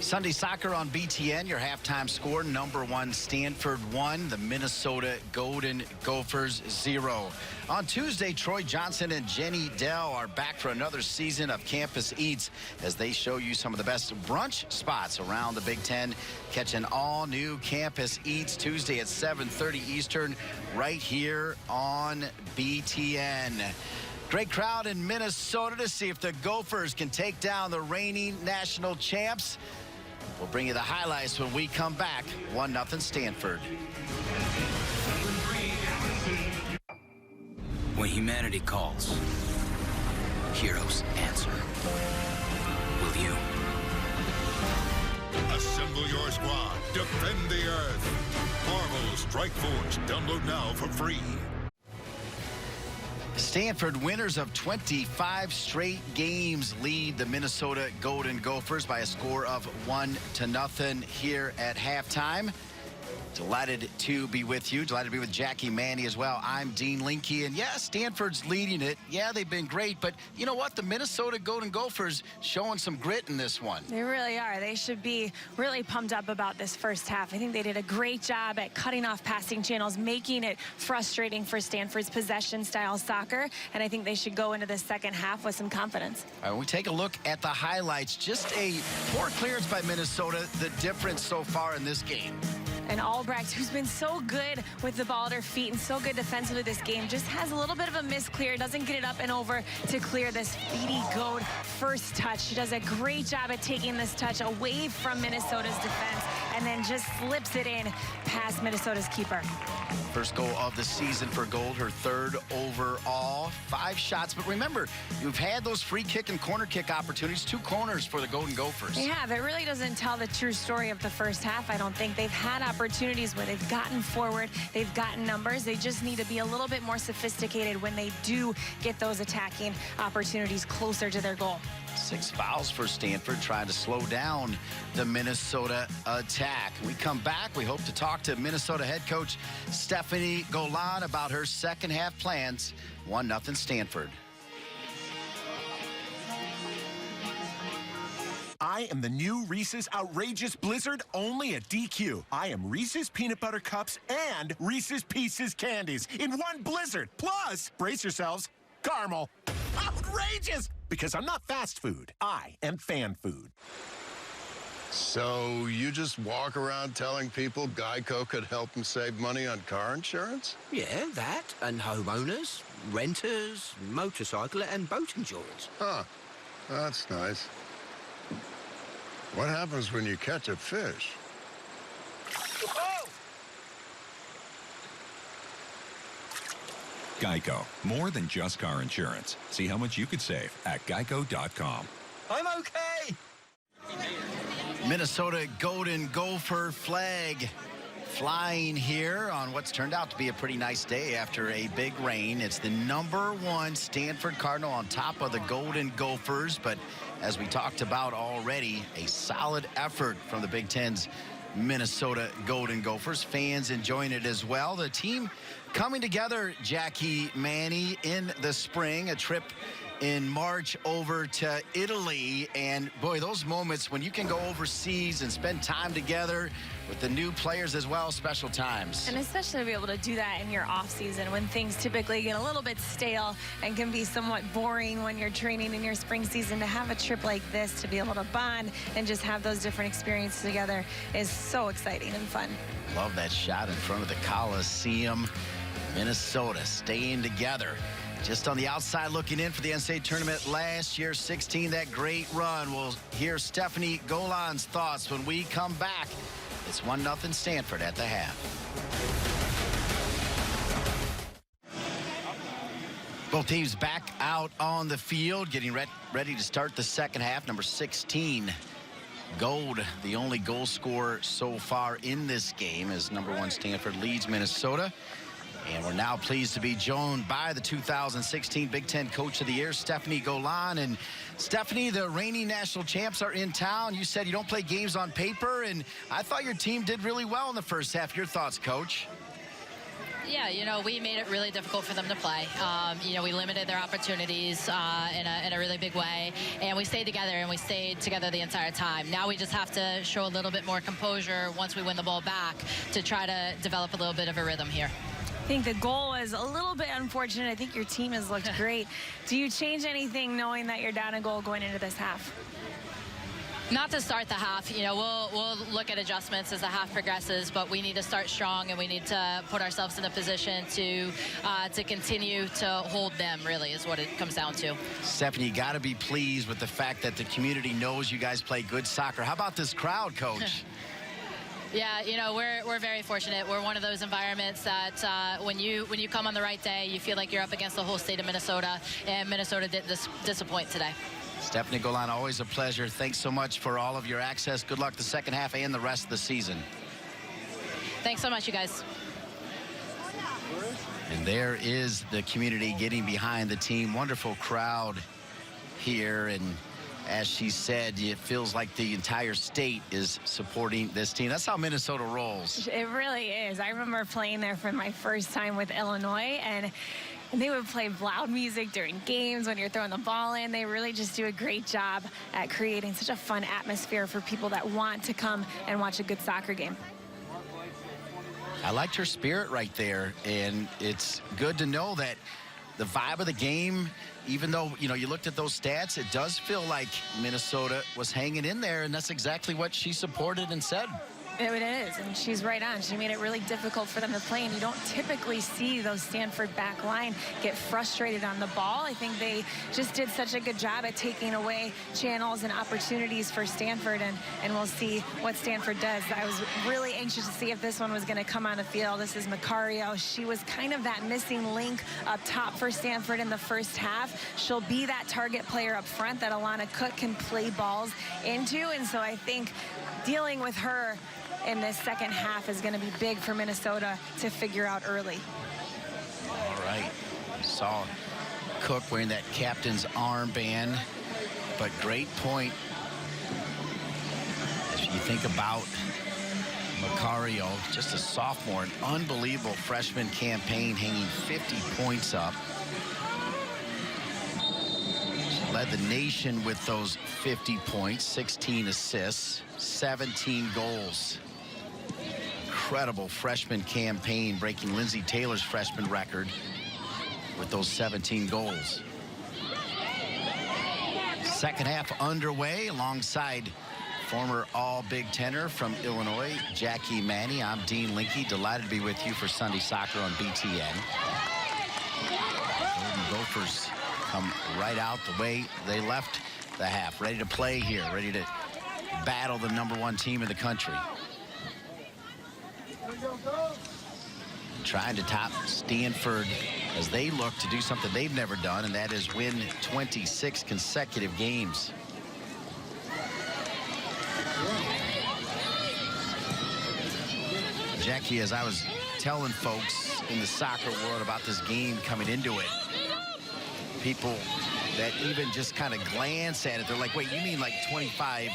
Sunday soccer on BTN, your halftime score, number 1 Stanford 1, the Minnesota Golden Gophers 0. On Tuesday, Troy Johnson and Jenny Dell are back for another season of Campus Eats as they show you some of the best brunch spots around the Big Ten. Catch an all-new Campus Eats Tuesday at 7:30 Eastern right here on BTN. Great crowd in Minnesota to see if the Gophers can take down the reigning national champs. We'll bring you the highlights when we come back. 1-0 Stanford. When humanity calls, heroes answer. Will you? Assemble your squad. Defend the Earth. Marvel Strike Force. Download now for free. Stanford, winners of 25 straight games, lead the Minnesota Golden Gophers by a score of 1-0 here at halftime. Delighted to be with you. Delighted to be with Jackie Manny as well. I'm Dean Linke. And yeah, Stanford's leading it. Yeah, they've been great. But you know what? The Minnesota Golden Gophers showing some grit in this one. They really are. They should be really pumped up about this first half. I think they did a great job at cutting off passing channels, making it frustrating for Stanford's possession-style soccer. And I think they should go into the second half with some confidence. All right, when we take a look at the highlights, just a poor clearance by Minnesota, the difference so far in this game. And Albrecht, who's been so good with the ball at her feet and so good defensively this game, just has a little bit of a misclear, doesn't get it up and over to clear this speedy goat first touch. She does a great job at taking this touch away from Minnesota's defense and then just slips it in past Minnesota's keeper. First goal of the season for Gold, her third overall. 5 shots, but remember, you've had those free kick and corner kick opportunities, 2 corners for the Golden Gophers. They have. It really doesn't tell the true story of the first half. I don't think they've had opportunities where they've gotten forward, they've gotten numbers. They just need to be a little bit more sophisticated when they do get those attacking opportunities closer to their goal. 6 fouls for Stanford, trying to slow down the Minnesota attack. We come back. We hope to talk to Minnesota head coach Stephanie Golan about her second half plans. 1-0 Stanford. I am the new Reese's Outrageous Blizzard only at DQ. I am Reese's Peanut Butter Cups and Reese's Pieces Candies in one blizzard. Plus, brace yourselves, caramel. Outrageous! Because I'm not fast food. I am fan food. So you just walk around telling people Geico could help them save money on car insurance? Yeah, that and homeowners, renters, motorcycle and boat insurance. Huh. That's nice. What happens when you catch a fish? Geico. More than just car insurance. See how much you could save at geico.com. I'm okay. Minnesota Golden Gopher flag flying here on what's turned out to be a pretty nice day after a big rain. It's the number 1 Stanford Cardinal on top of the Golden Gophers. But as we talked about already, a solid effort from the Big Ten's Minnesota Golden Gophers. Fans enjoying it as well. The team coming together, Jackie Manny, in the spring, a trip in March over to Italy. And boy, those moments when you can go overseas and spend time together with the new players as well, special times. And especially to be able to do that in your off season when things typically get a little bit stale and can be somewhat boring when you're training in your spring season. To have a trip like this, to be able to bond and just have those different experiences together is so exciting and fun. Love that shot in front of the Coliseum. Minnesota staying together. Just on the outside looking in for the NCAA tournament last year, 16, that great run. We'll hear Stephanie Golan's thoughts when we come back. It's 1-0 Stanford at the half. Both teams back out on the field, getting ready to start the second half. Number 16, Gold, the only goal scorer so far in this game, as number 1 Stanford leads Minnesota. And we're now pleased to be joined by the 2016 Big Ten Coach of the Year, Stephanie Golan. And Stephanie, the reigning national champs are in town. You said you don't play games on paper, and I thought your team did really well in the first half. Your thoughts, Coach? Yeah, you know, we made it really difficult for them to play. You know, we limited their opportunities in a really big way, and we stayed together, and we stayed together the entire time. Now we just have to show a little bit more composure once we win the ball back to try to develop a little bit of a rhythm here. I think the goal was a little bit unfortunate. I think your team has looked great. Do you change anything knowing that you're down a goal going into this half? Not to start the half. You know, we'll look at adjustments as the half progresses, but we need to start strong, and we need to put ourselves in a position to continue to hold them, really, is what it comes down to. Stephanie, you got to be pleased with the fact that the community knows you guys play good soccer. How about this crowd, Coach? Yeah, you know, we're very fortunate. We're one of those environments that when you come on the right day, you feel like you're up against the whole state of Minnesota, and Minnesota didn't disappoint today. Stephanie Golan, always a pleasure. Thanks so much for all of your access. Good luck the second half and the rest of the season. Thanks so much, you guys. And there is the community getting behind the team. Wonderful crowd here, and as she said, it feels like the entire state is supporting this team. That's how Minnesota rolls. It really is. I remember playing there for my first time with Illinois, and they would play loud music during games when you're throwing the ball in. They really just do a great job at creating such a fun atmosphere for people that want to come and watch a good soccer game. I liked her spirit right there, and it's good to know that the vibe of the game, even though, you know, you looked at those stats, it does feel like Minnesota was hanging in there, and that's exactly what she supported and said. It is, and she's right on. She made it really difficult for them to play, and you don't typically see those Stanford back line get frustrated on the ball. I think they just did such a good job at taking away channels and opportunities for Stanford, and we'll see what Stanford does. I was really anxious to see if this one was going to come on the field. This is Macario. She was kind of that missing link up top for Stanford in the first half. She'll be that target player up front that Alana Cook can play balls into, and so I think dealing with her in this second half is going to be big for Minnesota to figure out early. All right. Saw Cook wearing that captain's armband, but great point. As you think about Macario, just a sophomore, an unbelievable freshman campaign, hanging 50 points up. She led the nation with those 50 points, 16 assists, 17 goals. Incredible freshman campaign, breaking Lindsay Taylor's freshman record with those 17 goals. Second half underway alongside former All-Big Tenor from Illinois, Jackie Manny. I'm Dean Linke, delighted to be with you for Sunday Soccer on BTN. Golden Gophers come right out the way they left the half, ready to play here, ready to battle the #1 team in the country. Trying to top Stanford as they look to do something they've never done, and that is win 26 consecutive games. Jackie, as I was telling folks in the soccer world about this game coming into it, people that even just kind of glance at it, they're like, wait, you mean like 25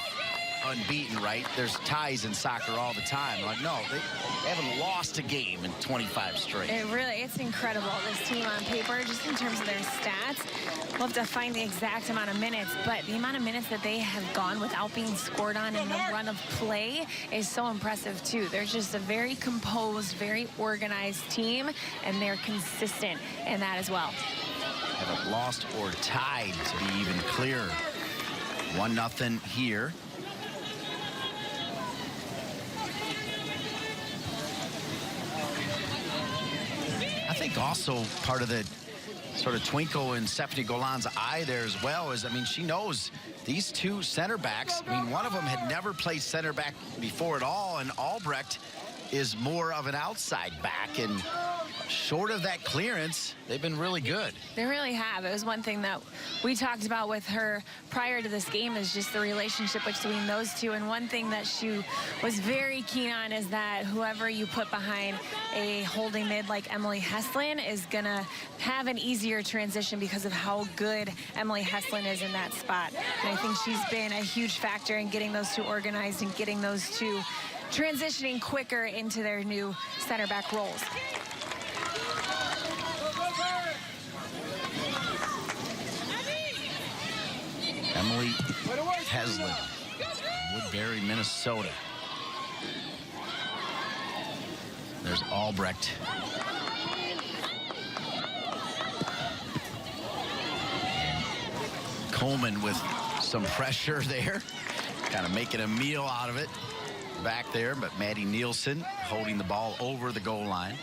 unbeaten, right? There's ties in soccer all the time. I'm like, no, they haven't lost a game in 25 straight. It's incredible, this team on paper, just in terms of their stats. We'll have to find the exact amount of minutes, but the amount of minutes that they have gone without being scored on in the run of play is so impressive, too. They're just a very composed, very organized team, and they're consistent in that as well. Haven't lost or tied, to be even clearer. 1-0 here. I think also part of the sort of twinkle in Stephanie Golan's eye there as well is, I mean, she knows these two center backs. I mean, one of them had never played center back before at all, and Albrecht is more of an outside back, and short of that clearance, they've been really good. They really have. It was one thing that we talked about with her prior to this game, is just the relationship between those two. And one thing that she was very keen on is that whoever you put behind a holding mid like Emily Heslin is going to have an easier transition because of how good Emily Heslin is in that spot. And I think she's been a huge factor in getting those two organized and getting those two transitioning quicker into their new center back roles. Molly Heslin, Woodbury, Minnesota. There's Albrecht. Coleman with some pressure there, kind of making a meal out of it back there, but Maddie Nielsen holding the ball over the goal line.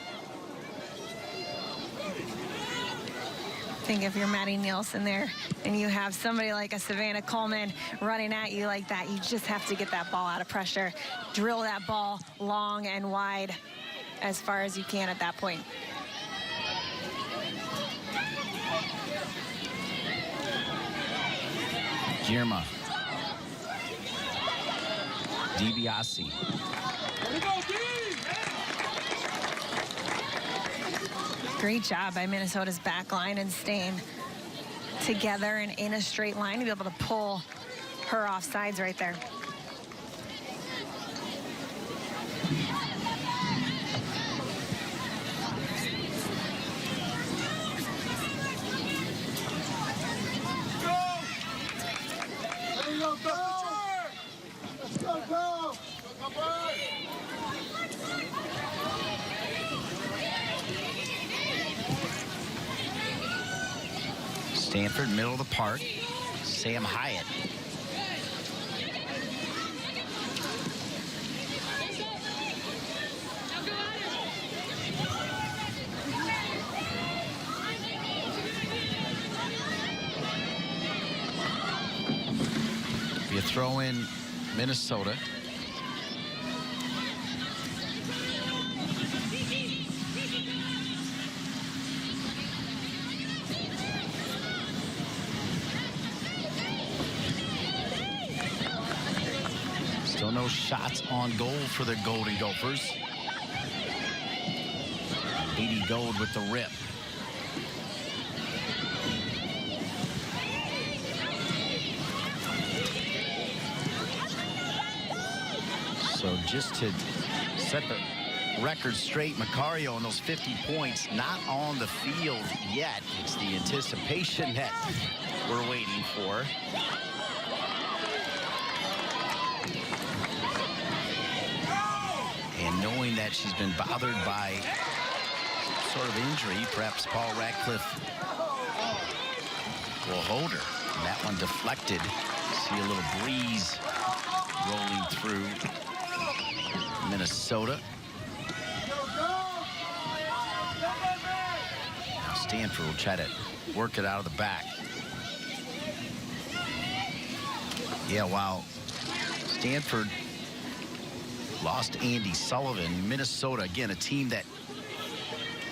I think if you're Maddie Nielsen there and you have somebody like a Savannah Coleman running at you like that, you just have to get that ball out of pressure, drill that ball long and wide as far as you can at that point. Girma. DiBiase. Great job by Minnesota's back line and staying together and in a straight line to be able to pull her off sides right there. Stanford, middle of the park. Sam Hyatt. You throw in Minnesota. Still no shots on goal for the Golden Gophers. 80 Gold with the rip. So just to set the record straight, Macario and those 50 points not on the field yet. It's the anticipation that we're waiting for. And knowing that she's been bothered by sort of injury, perhaps Paul Ratcliffe will hold her. And that one deflected. See a little breeze rolling through Minnesota. Now Stanford will try to work it out of the back. Yeah, while Stanford lost Andy Sullivan, Minnesota, again, a team that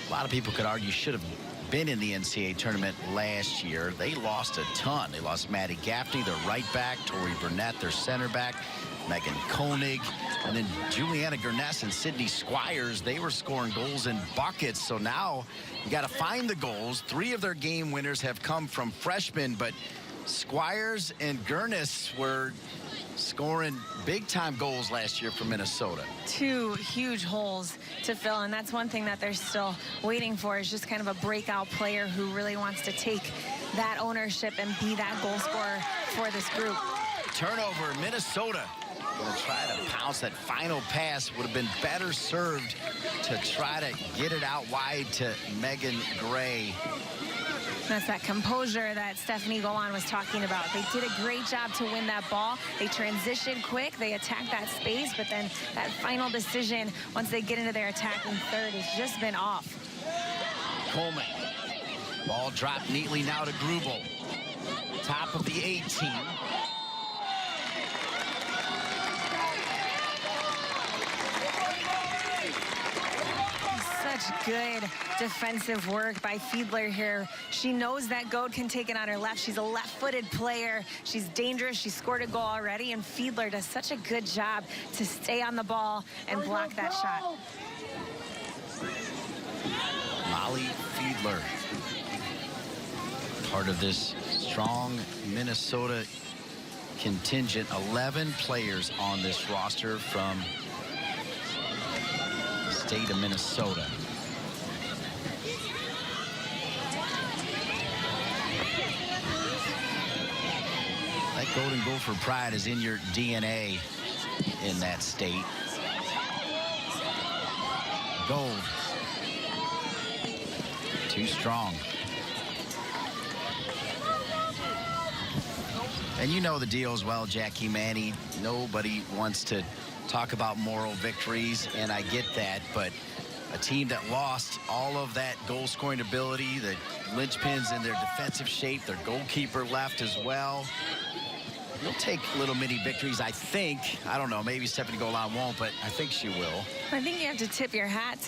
a lot of people could argue should have been in the NCAA tournament last year. They lost a ton. They lost Maddie Gaffney, their right back, Tori Burnett, their center back, Megan Koenig, and then Juliana Gurness and Sydney Squires. They were scoring goals in buckets. So now you got to find the goals. 3 of their game winners have come from freshmen, but Squires and Gurness were scoring big-time goals last year for Minnesota. 2 huge holes to fill, and that's one thing that they're still waiting for, is just kind of a breakout player who really wants to take that ownership and be that goal scorer for this group. Turnover, Minnesota. Going to try to pounce. That final pass would have been better served to try to get it out wide to Megan Gray. That's that composure that Stephanie Golan was talking about. They did a great job to win that ball. They transitioned quick. They attacked that space, but then that final decision, once they get into their attacking third, has just been off. Coleman. Ball dropped neatly now to Grubel. Top of the 18. Such good defensive work by Fiedler here. She knows that Goad can take it on her left. She's a left-footed player. She's dangerous. She scored a goal already, and Fiedler does such a good job to stay on the ball and block that shot. Molly Fiedler, part of this strong Minnesota contingent. 11 players on this roster from the state of Minnesota. That Golden Gopher pride is in your DNA in that state. Gold. Too strong. And you know the deal as well, Jackie Manny. Nobody wants to talk about moral victories, and I get that, but a team that lost all of that goal-scoring ability, the linchpins in their defensive shape, their goalkeeper left as well. You'll take little mini victories, I think. I don't know, maybe Stephanie Golan won't, but I think she will. I think you have to tip your hat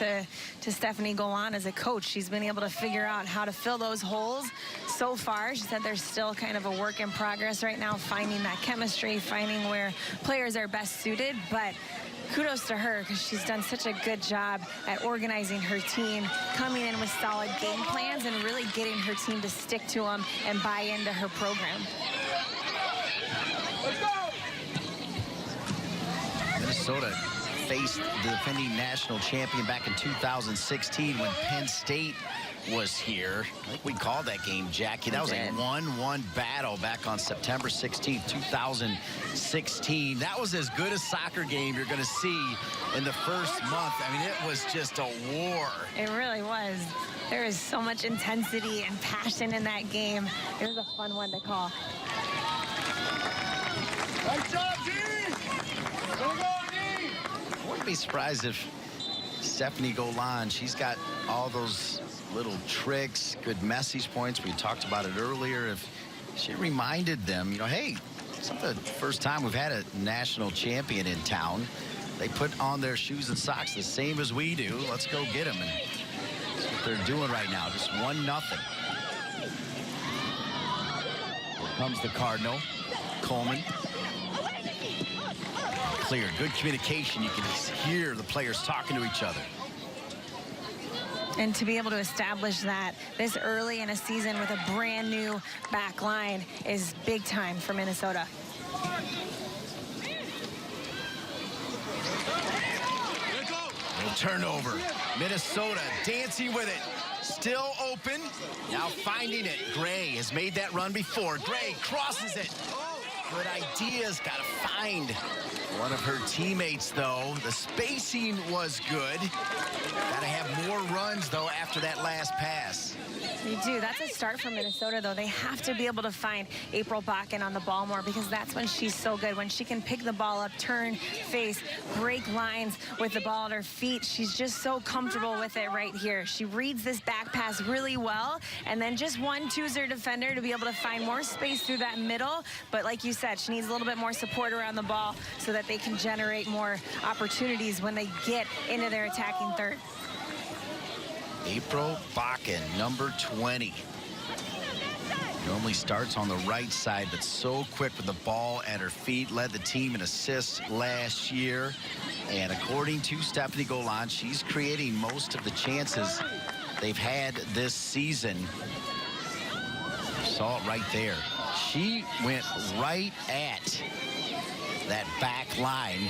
to Stephanie Golan as a coach. She's been able to figure out how to fill those holes so far. She said there's still kind of a work in progress right now, finding that chemistry, finding where players are best suited, but kudos to her because she's done such a good job at organizing her team, coming in with solid game plans and really getting her team to stick to them and buy into her program. Minnesota faced the defending national champion back in 2016 when Penn State was here. I think we called that game, Jackie. That was a 1-1 battle back on September 16th, 2016. That was as good a soccer game you're going to see in the first month. I mean, it was just a war. It really was. There is so much intensity and passion in that game. It was a fun one to call. Nice job, G! I wouldn't be surprised if Stephanie Golan, she's got all those little tricks, good message points. We talked about it earlier. If she reminded them, you know, hey, it's not the first time we've had a national champion in town. They put on their shoes and socks the same as we do. Let's go get them. And that's what they're doing right now, just 1-0. Here comes the Cardinal. Coleman. Clear, good communication. You can hear the players talking to each other. And to be able to establish that this early in a season with a brand new back line is big time for Minnesota. Little turnover. Minnesota dancing with it. Still open. Now finding it. Gray has made that run before. Gray crosses it. Good ideas. Got to find one of her teammates, though. The spacing was good. Got to have more runs, though, after that last pass. They do. That's a start for Minnesota, though. They have to be able to find April Bakken on the ball more because that's when she's so good. When she can pick the ball up, turn, face, break lines with the ball at her feet. She's just so comfortable with it right here. She reads this back pass really well, and then just one-twos her defender to be able to find more space through that middle. But like you said, she needs a little bit more support around the ball so that they can generate more opportunities when they get into their attacking third. April Bakken, number 20. Normally starts on the right side, but so quick with the ball at her feet. Led the team in assists last year. And according to Stephanie Golan, she's creating most of the chances they've had this season. Saw it right there. She went right at that back line.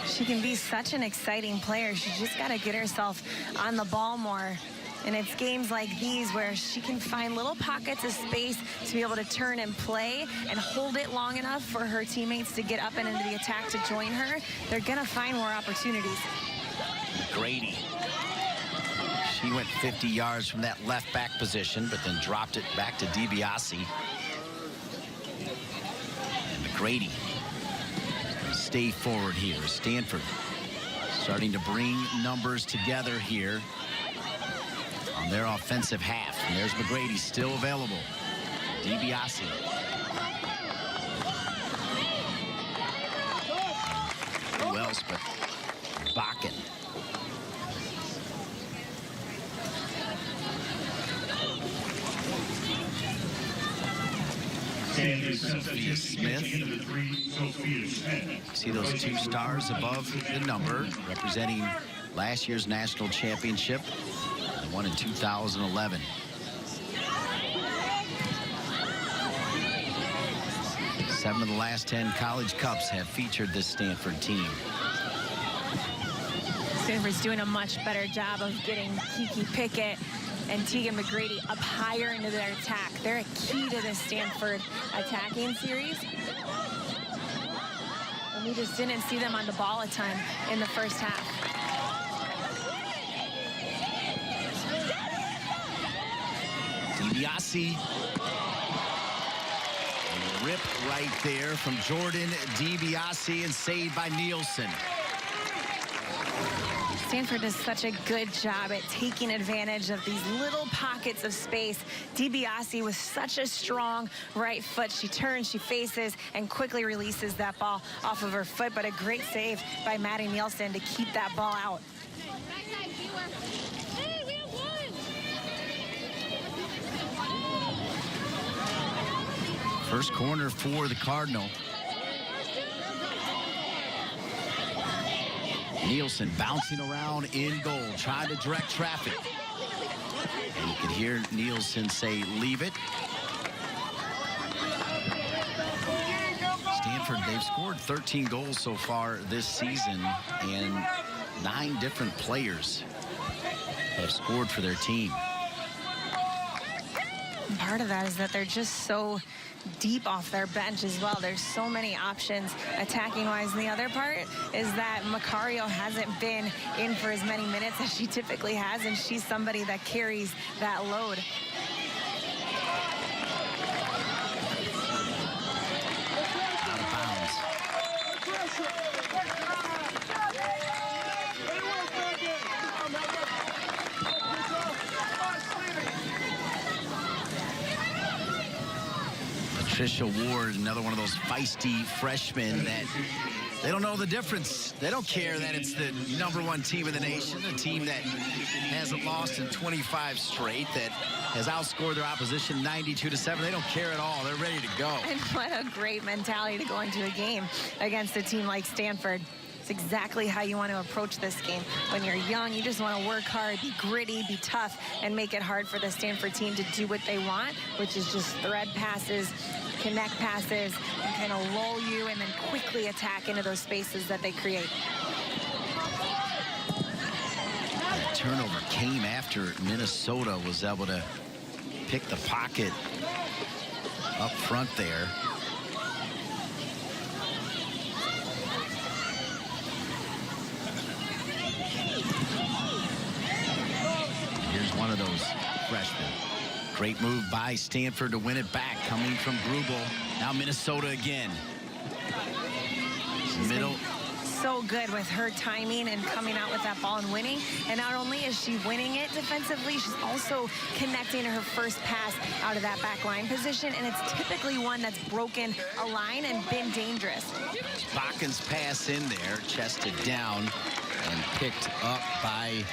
She can be such an exciting player. She's just got to get herself on the ball more. And it's games like these where she can find little pockets of space to be able to turn and play and hold it long enough for her teammates to get up and into the attack to join her. They're going to find more opportunities. Grady. She went 50 yards from that left back position, but then dropped it back to DiBiase. And McGrady. Stay forward here. Stanford starting to bring numbers together here on their offensive half. And there's McGrady still available. DiBiase. Who else but Bakken. Sophia Smith. See those two stars above the number representing last year's national championship, the one in 2011. Seven of the last 10 college cups have featured this Stanford team. Stanford's doing a much better job of getting Kiki Pickett and Tegan McGrady up higher into their attack. They're a key to this Stanford attacking series. And we just didn't see them on the ball a ton in the first half. DiBiase. Rip right there from Jordan DiBiase and saved by Nielsen. Stanford does such a good job at taking advantage of these little pockets of space. DiBiase with such a strong right foot. She turns, she faces, and quickly releases that ball off of her foot. But a great save by Maddie Nielsen to keep that ball out. First corner for the Cardinal. Nielsen bouncing around in goal, trying to direct traffic. And you can hear Nielsen say, leave it. Stanford, they've scored 13 goals so far this season, and 9 different players have scored for their team. Part of that is that they're just so deep off their bench as well. There's so many options attacking-wise. And the other part is that Macario hasn't been in for as many minutes as she typically has, and she's somebody that carries that load. Out of bounds. Patricia Ward, another one of those feisty freshmen that they don't know the difference. They don't care that it's the #1 team in the nation, a team that hasn't lost in 25 straight, that has outscored their opposition 92-7. They don't care at all. They're ready to go. And what a great mentality to go into a game against a team like Stanford. It's exactly how you want to approach this game. When you're young, you just want to work hard, be gritty, be tough, and make it hard for the Stanford team to do what they want, which is just thread passes, connect passes, and kind of lull you and then quickly attack into those spaces that they create. That turnover came after Minnesota was able to pick the pocket up front there. Here's one of those freshmen. Great move by Stanford to win it back, coming from Grubel. Now Minnesota again. Middle. So good with her timing and coming out with that ball and winning. And not only is she winning it defensively, she's also connecting her first pass out of that back line position. And it's typically one that's broken a line and been dangerous. Bakken's pass in there, chested down and picked up by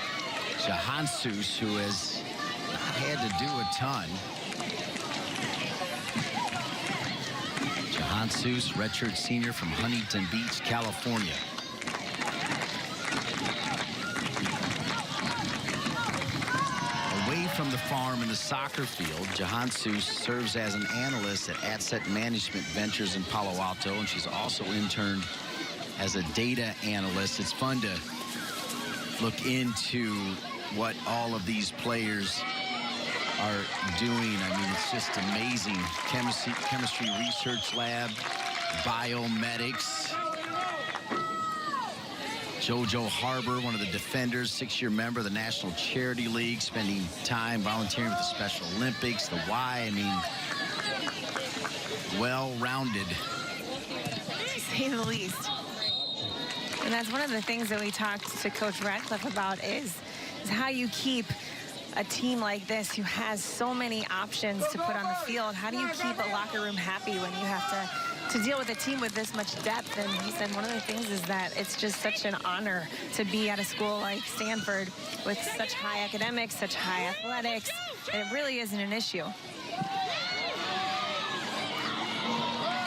Johansus, who has not had to do a ton. Johansus, redshirt senior from Huntington Beach, California. Away from the farm in the soccer field, Johansus serves as an analyst at Asset Management Ventures in Palo Alto, and she's also interned as a data analyst. It's fun to look into what all of these players are doing. I mean, it's just amazing. Chemistry research lab, biomedics. JoJo Harbor, one of the defenders, 6-year member of the National Charity League, spending time volunteering with the Special Olympics, the Y. I mean, well-rounded. To say the least. And that's one of the things that we talked to Coach Radcliffe about is how you keep a team like this who has so many options to put on the field. How do you keep a locker room happy when you have to deal with a team with this much depth? And he said one of the things is that it's just such an honor to be at a school like Stanford with such high academics, such high athletics. And it really isn't an issue.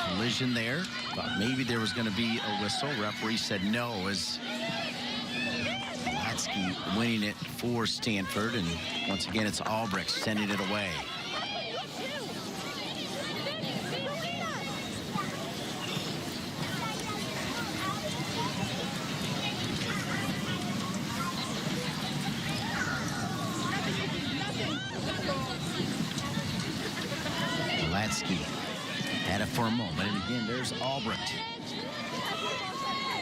Collision there. Thought maybe there was going to be a whistle. Referee said no, as Latsky winning it for Stanford, and once again it's Albrecht sending it away. Again, there's Albrecht.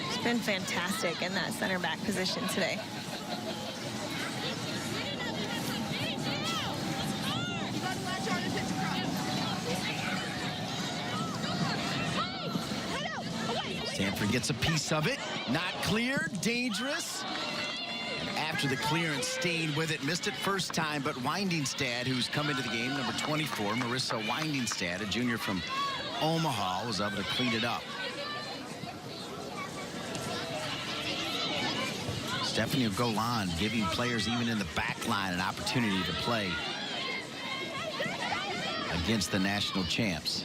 He's been fantastic in that center back position today. Stanford gets a piece of it. Not clear. Dangerous. And after the clearance, stayed with it. Missed it first time, but Windingstad, who's come into the game, number 24, Marissa Windingstad, a junior from Omaha, was able to clean it up. Stephanie Golan giving players even in the back line an opportunity to play against the national champs.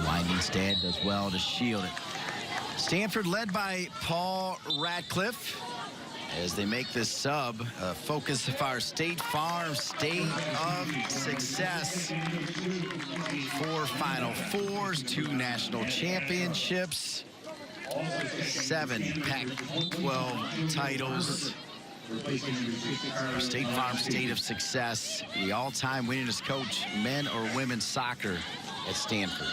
Windingstad does well to shield it. Stanford led by Paul Ratcliffe as they make this sub a focus of our State Farm State of Success. 4 Final Fours, 2 national championships, 7 Pac-12 titles. State Farm State of Success, the all-time winningest coach, men or women's soccer at Stanford.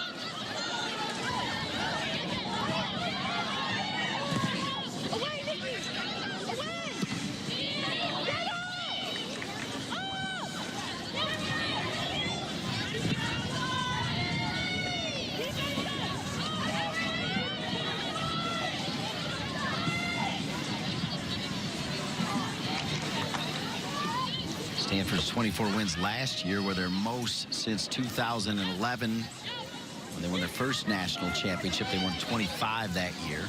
Stanford's 24 wins last year were their most since 2011. When they won their first national championship, they won 25 that year.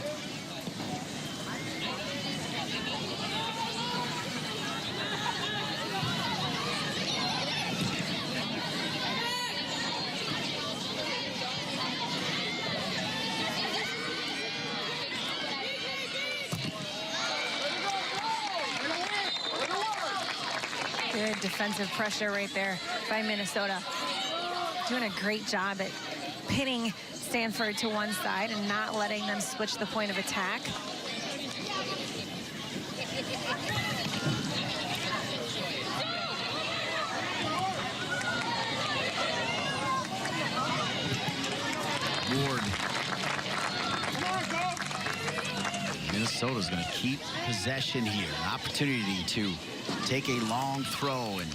Good defensive pressure right there by Minnesota. Doing a great job at pinning Stanford to one side and not letting them switch the point of attack. Ward. Minnesota's going to keep possession here. An opportunity to take a long throw and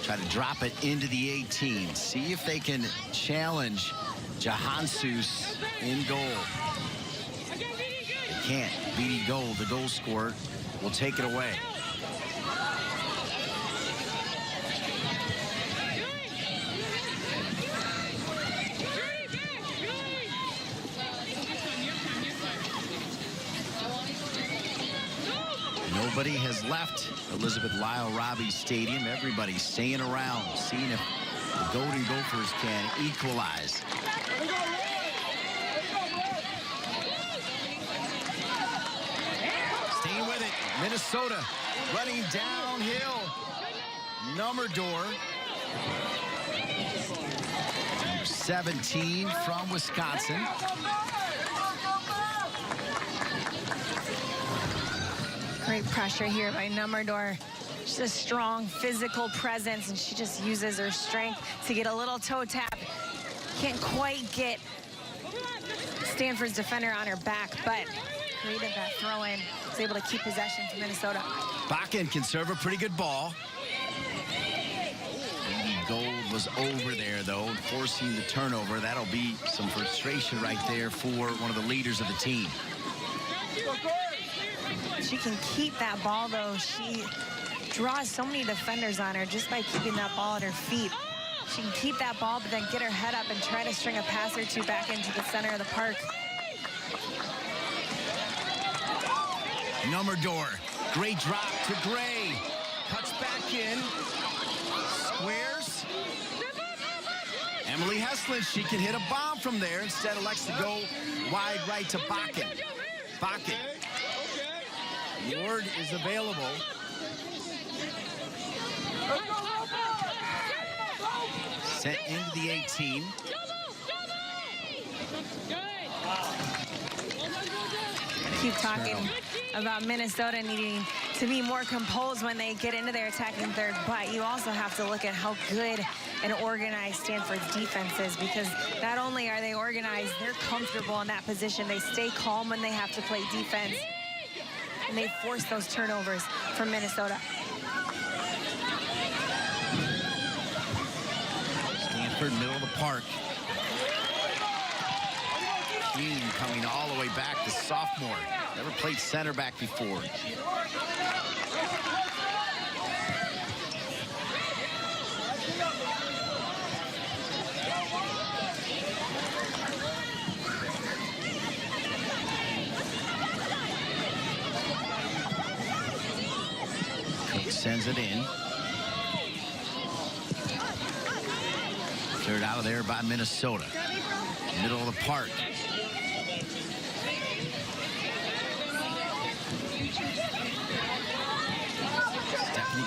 try to drop it into the 18. See if they can challenge Johansus in goal. They can't. BD Gold, the goal scorer, will take it away. Nobody has left Elizabeth Lyle Robbie Stadium. Everybody's staying around, seeing if the Golden Gophers can equalize. Staying with it, Minnesota running downhill. Nummerdor, number 17 from Wisconsin. Great pressure here by Nummerdor. She's a strong physical presence, and she just uses her strength to get a little toe tap. Can't quite get Stanford's defender on her back, but created that throw-in. Was able to keep possession to Minnesota. Bakken can serve a pretty good ball. BD Gold was over there, though, forcing the turnover. That'll be some frustration right there for one of the leaders of the team. She can keep that ball, though. She draws so many defenders on her just by keeping that ball at her feet. She can keep that ball, but then get her head up and try to string a pass or two back into the center of the park. Nummerdor, great drop to Gray. Cuts back in. Squares. Emily Heslin, she can hit a bomb from there. Instead, elects to go wide right to Bakken. Bakken. Ward is available. Sent into the 18. Keep talking about Minnesota needing to be more composed when they get into their attacking third, but you also have to look at how good and organized Stanford's defense is, because not only are they organized, they're comfortable in that position. They stay calm when they have to play defense, and they force those turnovers from Minnesota. Stanford, middle of the park. Keene coming all the way back, the sophomore. Never played center back before. Cook sends it in. Cleared out of there by Minnesota. Middle of the park.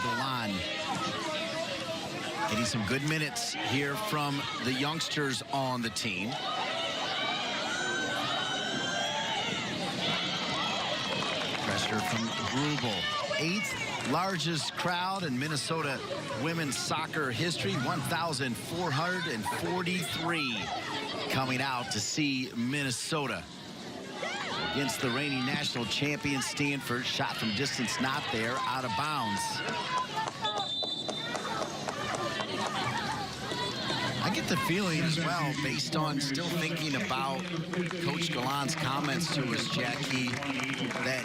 Golan getting some good minutes here from the youngsters on the team. Pressure from Grubel. 8th largest crowd in Minnesota women's soccer history. 1,443 coming out to see Minnesota against the reigning national champion Stanford. Shot from distance not there, out of bounds. I get the feeling as well, based on still thinking about Coach Galan's comments to us, Jackie, that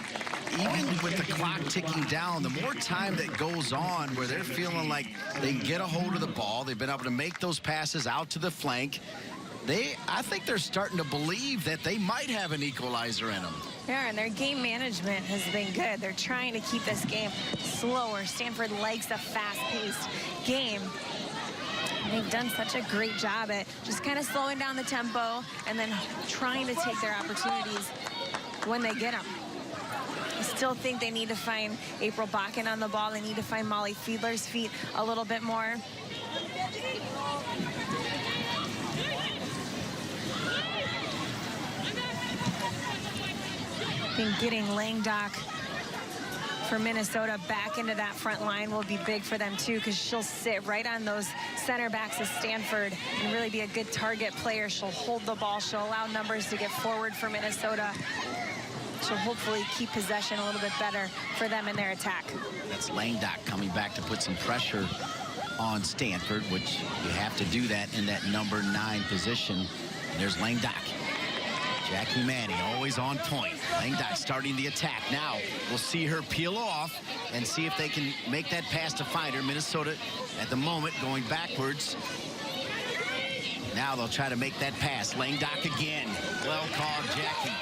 even with the clock ticking down, the more time that goes on where they're feeling like they can get a hold of the ball, they've been able to make those passes out to the flank, I think they're starting to believe that they might have an equalizer in them. Yeah, and their game management has been good. They're trying to keep this game slower. Stanford likes a fast-paced game. And they've done such a great job at just kind of slowing down the tempo and then trying to take their opportunities when they get them. I still think they need to find April Bakken on the ball. They need to find Molly Fiedler's feet a little bit more. I think getting Langdock for Minnesota back into that front line will be big for them too, because she'll sit right on those center backs of Stanford and really be a good target player. She'll hold the ball. She'll allow numbers to get forward for Minnesota. She'll hopefully keep possession a little bit better for them in their attack. That's Langdock coming back to put some pressure on Stanford, which you have to do that in that number 9 position. And there's Langdock. Jackie Manny always on point. Langdock starting the attack. Now we'll see her peel off and see if they can make that pass to find her. Minnesota at the moment going backwards. Now they'll try to make that pass. Langdock again. Well called, Jackie.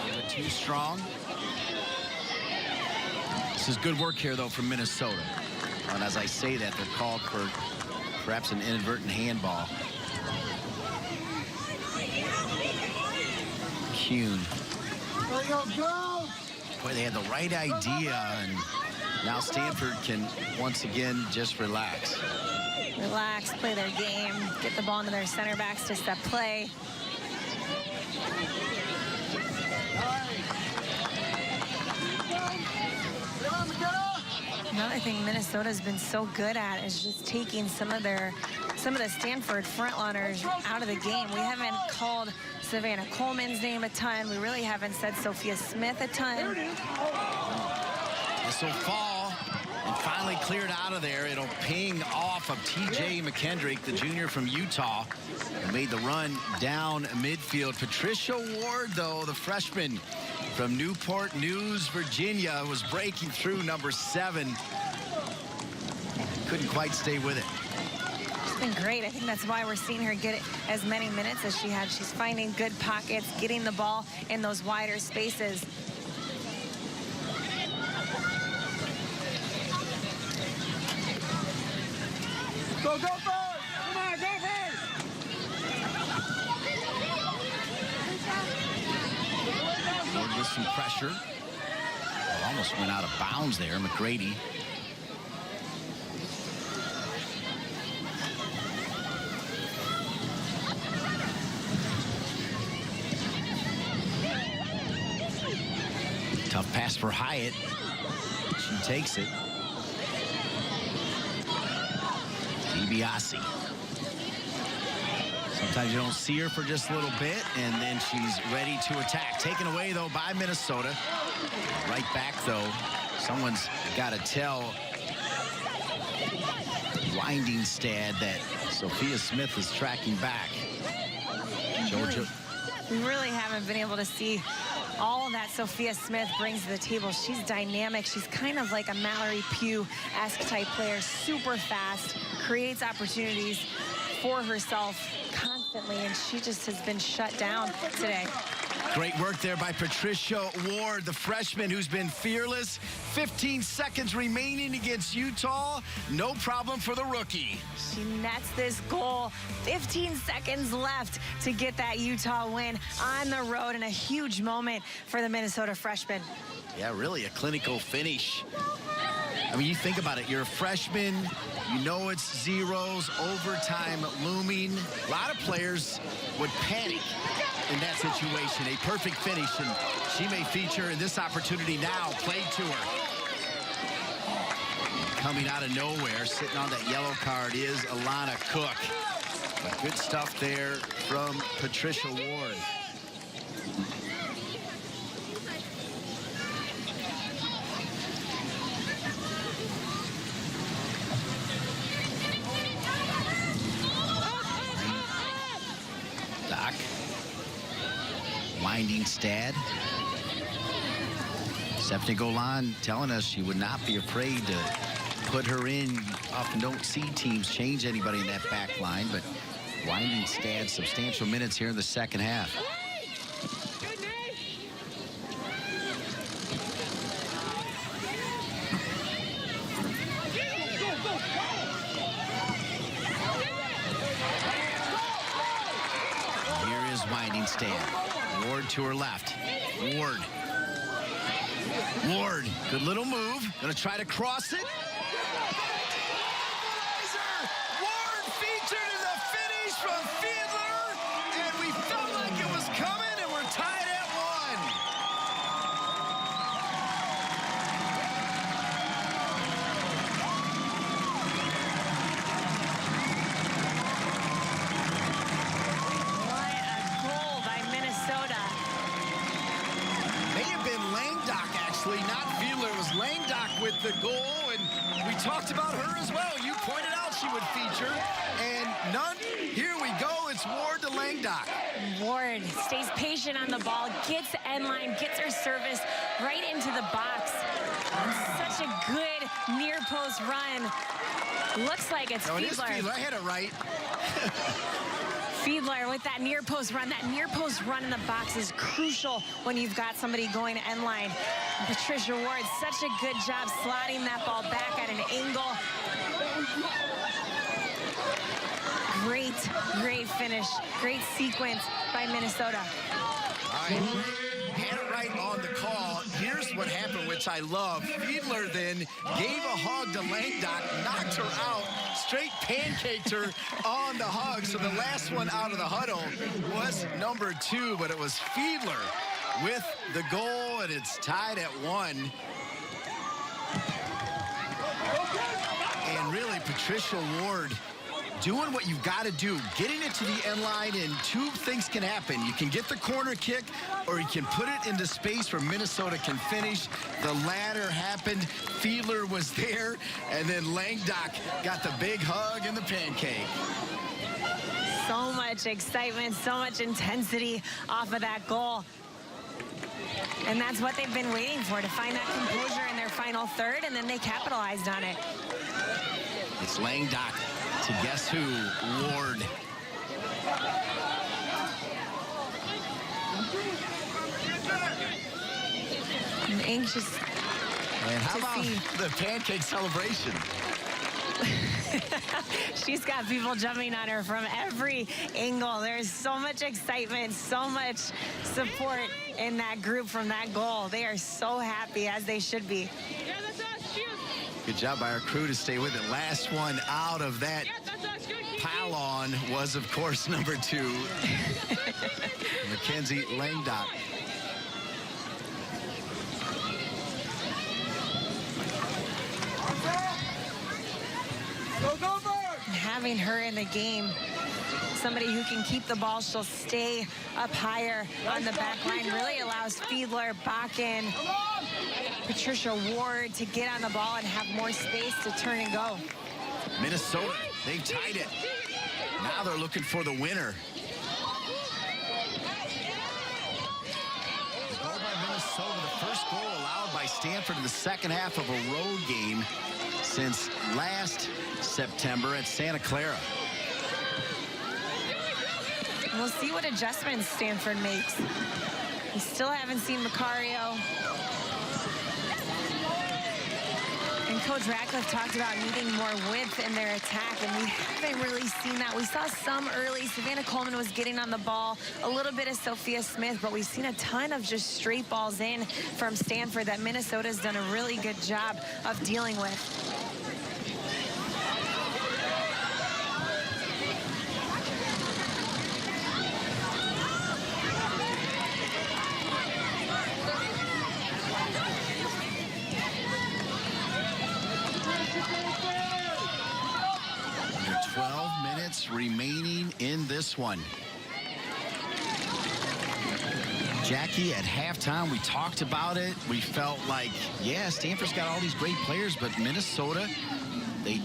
Give it too strong. This is good work here, though, from Minnesota. And as I say that, they're called for perhaps an inadvertent handball. Kuhn. Boy, they had the right idea, and now Stanford can once again just relax. Relax, play their game, get the ball into their center backs to step play. Another thing Minnesota's been so good at is just taking some of the Stanford frontrunners out of the game. We haven't called Savannah Coleman's name a ton. We really haven't said Sophia Smith a ton. This will fall and finally cleared out of there. It'll ping off of T.J. McKendrick, the junior from Utah, who made the run down midfield. Patricia Ward, though, the freshman from Newport News, Virginia, was breaking through, number 7. Couldn't quite stay with it. It's been great. I think that's why we're seeing her get as many minutes as she had. She's finding good pockets, getting the ball in those wider spaces. Go first! Come on, go first! Ward with some pressure. Almost went out of bounds there, McGrady. Tough pass for Hyatt. She takes it. DiBiase. Sometimes you don't see her for just a little bit, and then she's ready to attack. Taken away, though, by Minnesota. Right back, though. Someone's got to tell Winding Stad that Sophia Smith is tracking back. Georgia. We really haven't been able to see all that Sophia Smith brings to the table. She's dynamic. She's kind of like a Mallory Pugh-esque type player. Super fast, creates opportunities for herself constantly, and she just has been shut down today. Great work there by Patricia Ward, the freshman who's been fearless. 15 seconds remaining against Utah. No problem for the rookie. She nets this goal. 15 seconds left to get that Utah win on the road, and a huge moment for the Minnesota freshman. Yeah, really a clinical finish. I mean, you think about it. You're a freshman. You know it's zeros, overtime looming. A lot of players would panic in that situation. A perfect finish, and she may feature in this opportunity now. Played to her. Coming out of nowhere, sitting on that yellow card is Alana Cook. But good stuff there from Patricia Ward. Doc. Winding Stad. Stephanie Golan telling us she would not be afraid to put her in. You often don't see teams change anybody in that back line, but Winding Stad substantial minutes here in the second half. Here is Winding Stad. Ward to her left. Ward. Ward, good little move. Gonna try to cross it. Ward featured in the finish from Fiedler, and we felt like it was coming, and we're tied at 1. What a goal by Minnesota. May have been Langdock, actually, not Fiedler. It was Langdock with the goal, and we talked about her as well. You pointed out she would feature, and none. Here we go. It's Ward to Langdock. Ward stays patient on the ball, gets end line, gets her service right into the box. And such a good near post run. Looks like it's No, it is Fiedler. Fiedler. I had it right. Fiedler with that near post run. That near post run in the box is crucial when you've got somebody going to end line. Patricia Ward, such a good job slotting that ball back at an angle. Great finish. Great sequence by Minnesota. All right. Had it right on the call. Here's what happened, which I love. Fiedler then gave a hug to Langdock, knocked her out, straight pancaked her on the hug. So the last one out of the huddle was number 2, but it was Fiedler with the goal, and it's tied at 1. And really, Patricia Ward doing what you've got to do, getting it to the end line, and 2 things can happen. You can get the corner kick, or you can put it into space where Minnesota can finish. The latter happened. Fiedler was there, and then Langdock got the big hug and the pancake. So much excitement, so much intensity off of that goal. And that's what they've been waiting for, to find that composure in their final third, and then they capitalized on it. It's Langdock to guess who? Ward. I'm anxious And how to about see. the pancake celebration? She's got people jumping on her from every angle. There's so much excitement, so much support in that group from that goal. They are so happy, as they should be. Good job by our crew to stay with it. Last one out of that pylon was, of course, number 2, Mackenzie Langdock. having her in the game, somebody who can keep the ball, she'll stay up higher on the back line, really allows Fiedler, Bakken, Patricia Ward to get on the ball and have more space to turn and go. Minnesota, they've tied it. Now they're looking for the winner. Goal by Minnesota, the first goal allowed by Stanford in the second half of a road game since last September at Santa Clara. We'll see what adjustments Stanford makes. We still haven't seen Macario. And Coach Ratcliffe talked about needing more width in their attack, and we haven't really seen that. We saw some early. Savannah Coleman was getting on the ball, a little bit of Sophia Smith, but we've seen a ton of just straight balls in from Stanford that Minnesota's done a really good job of dealing with. Remaining in this one. Jackie, at halftime, we talked about it. We felt like, yeah, Stanford's got all these great players, but Minnesota,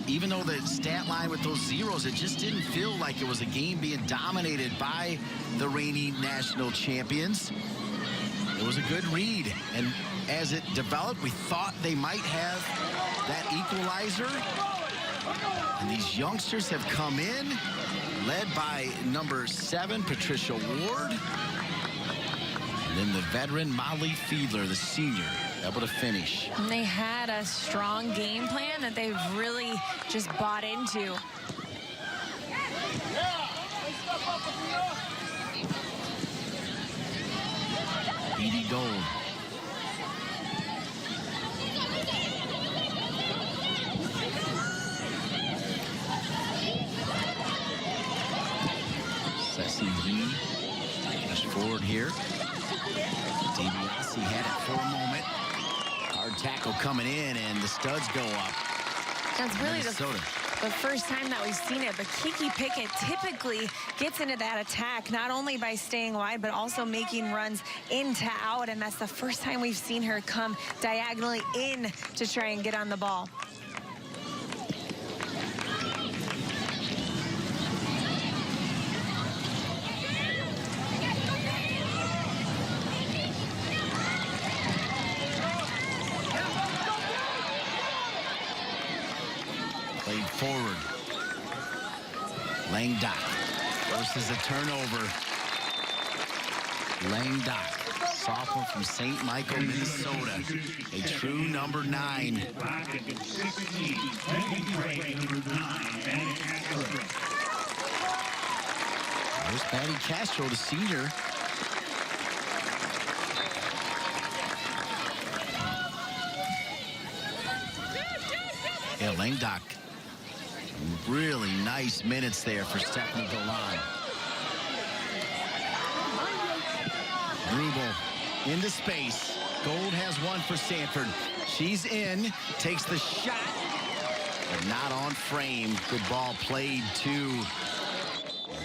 even though the stat line with those zeros, it just didn't feel like it was a game being dominated by the reigning national champions. It was a good read, and as it developed, we thought they might have that equalizer. And these youngsters have come in, led by number 7, Patricia Ward. And then the veteran, Molly Fiedler, the senior, able to finish. And they had a strong game plan that they've really just bought into. Beatty Gold. Just forward here. DiBiase had it for a moment. Hard tackle coming in, and the studs go up. That's really the first time that we've seen it, but Kiki Pickett typically gets into that attack, not only by staying wide, but also making runs in to out, and that's the first time we've seen her come diagonally in to try and get on the ball. Forward. Lang Dock forces a turnover. Lang Dock, sophomore from St. Michael, Minnesota, a true number 9. There's Patty Castro, the senior. Yeah, Lang Dock. Really nice minutes there for Stephanie Golan. Rubel into space. Gold has one for Stanford. She's in, takes the shot, but not on frame. Good ball played to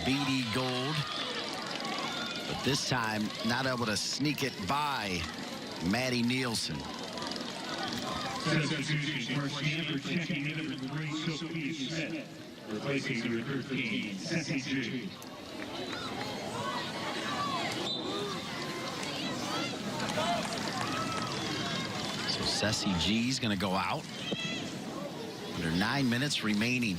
Beatty Gold. But this time, not able to sneak it by Maddie Nielsen. Substitution for Stanford, checking in with number 3, Sophia Smith, replacing number 13, Ceci G. So Ceci G is going to go out. Under 9 minutes remaining.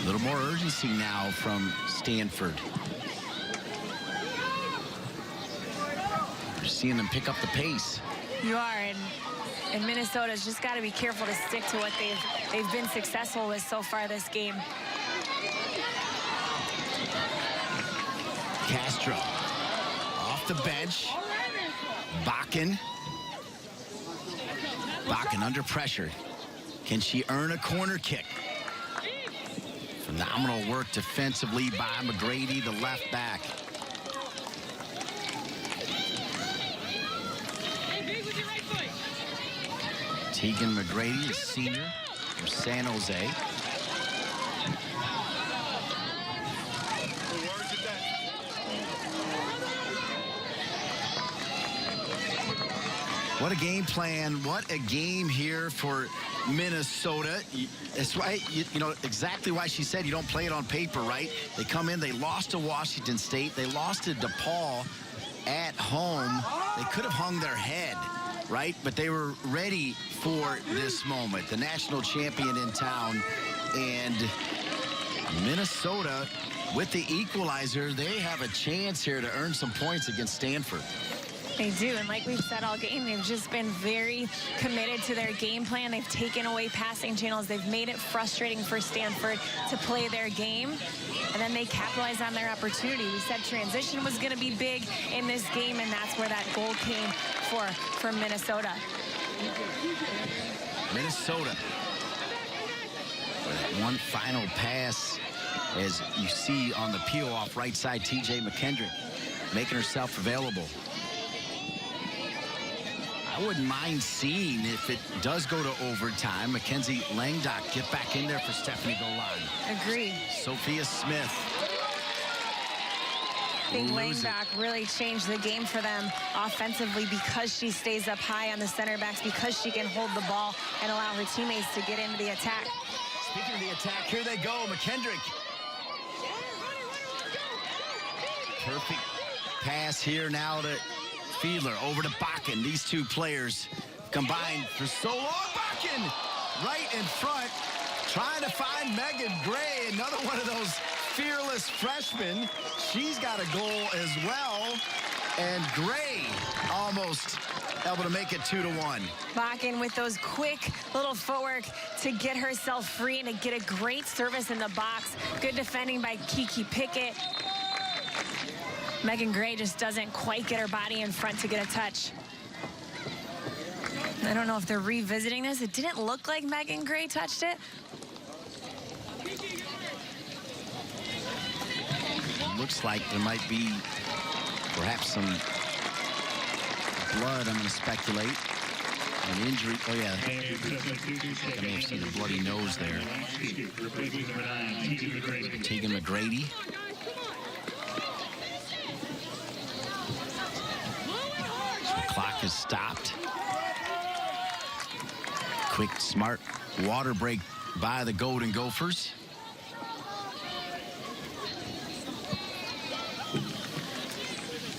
A little more urgency now from Stanford. You're seeing them pick up the pace. You are, and Minnesota's just got to be careful to stick to what they've been successful with so far this game. Castro off the bench. Bakken. Bakken under pressure. Can she earn a corner kick? Phenomenal work defensively by McGrady, the left back. Tegan McGrady, a senior from San Jose. What a game plan. What a game here for Minnesota. That's right. You know exactly why she said you don't play it on paper, right? They come in, they lost to Washington State. They lost to DePaul at home. They could have hung their head, right? But they were ready for this moment. The national champion in town. And Minnesota, with the equalizer, they have a chance here to earn some points against Stanford. They do, and like we've said all game, they've just been very committed to their game plan. They've taken away passing channels. They've made it frustrating for Stanford to play their game, and then they capitalize on their opportunity. We said transition was going to be big in this game, and that's where that goal came for Minnesota. Minnesota. One final pass, as you see on the peel-off right side, TJ McKendrick making herself available. I wouldn't mind seeing if it does go to overtime. Mackenzie Langdock get back in there for Stephanie Golan. Agreed. Sophia Smith. I think Langdock really changed the game for them offensively because she stays up high on the center backs, because she can hold the ball and allow her teammates to get into the attack. Speaking of the attack, here they go. McKendrick. Perfect pass here now to Fiedler, over to Bakken. These two players combined for so long. Bakken right in front, trying to find Megan Gray, another one of those fearless freshmen. She's got a goal as well. And Gray almost able to make it 2-1. Bakken with those quick little footwork to get herself free and to get a great service in the box. Good defending by Kiki Pickett. Megan Gray just doesn't quite get her body in front to get a touch. I don't know if they're revisiting this. It didn't look like Megan Gray touched it. Looks like there might be perhaps some blood, I'm going to speculate. An injury. Oh, yeah. I may have seen a bloody nose there. Tegan McGrady. Clock is stopped. Quick, smart water break by the Golden Gophers.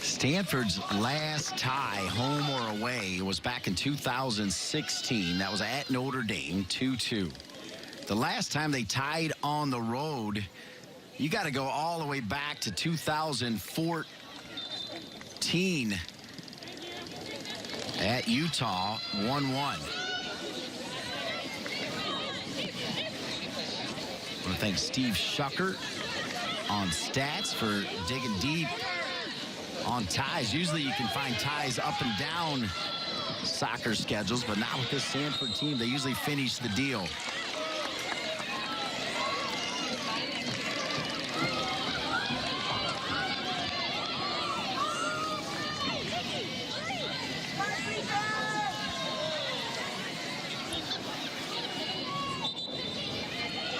Stanford's last tie, home or away, was back in 2016. That was at Notre Dame, 2-2. The last time they tied on the road, you got to go all the way back to 2014 at Utah, 1-1. I want to thank Steve Shucker on stats for digging deep on ties. Usually you can find ties up and down soccer schedules, but not with this Stanford team. They usually finish the deal.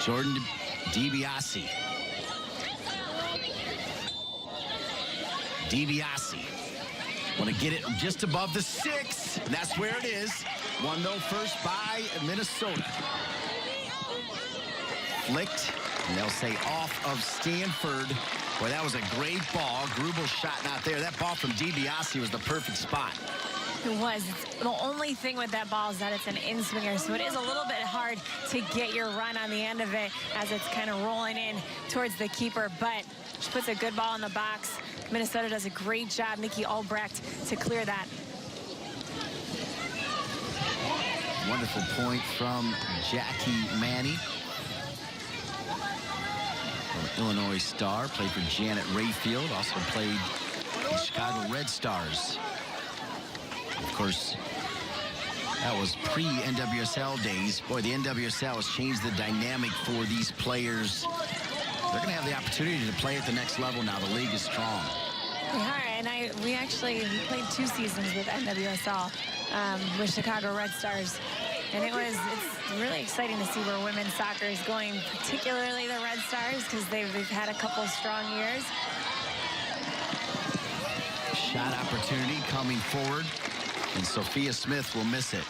Jordan DiBiase. DiBiase. Want to get it just above the 6. That's where it is. 1-0 first by Minnesota. Flicked, and they'll say off of Stanford. Boy, that was a great ball. Grubel's shot not there. That ball from DiBiase was the perfect spot. It was. The only thing with that ball is that it's an in-swinger, so it is a little bit hard to get your run on the end of it as it's kind of rolling in towards the keeper, but she puts a good ball in the box. Minnesota does a great job, Nikki Albrecht, to clear that. Wonderful point from Jackie Manny. An Illinois star, played for Janet Rayfield, also played the Chicago Red Stars. Of course, That was pre-NWSL days. Boy, the NWSL has changed the dynamic for these players. They're going to have the opportunity to play at the next level now. The league is strong. We are, and we played 2 seasons with NWSL with Chicago Red Stars. And it's really exciting to see where women's soccer is going, particularly the Red Stars, because they've had a couple of strong years. Shot opportunity coming forward, and Sophia Smith will miss it.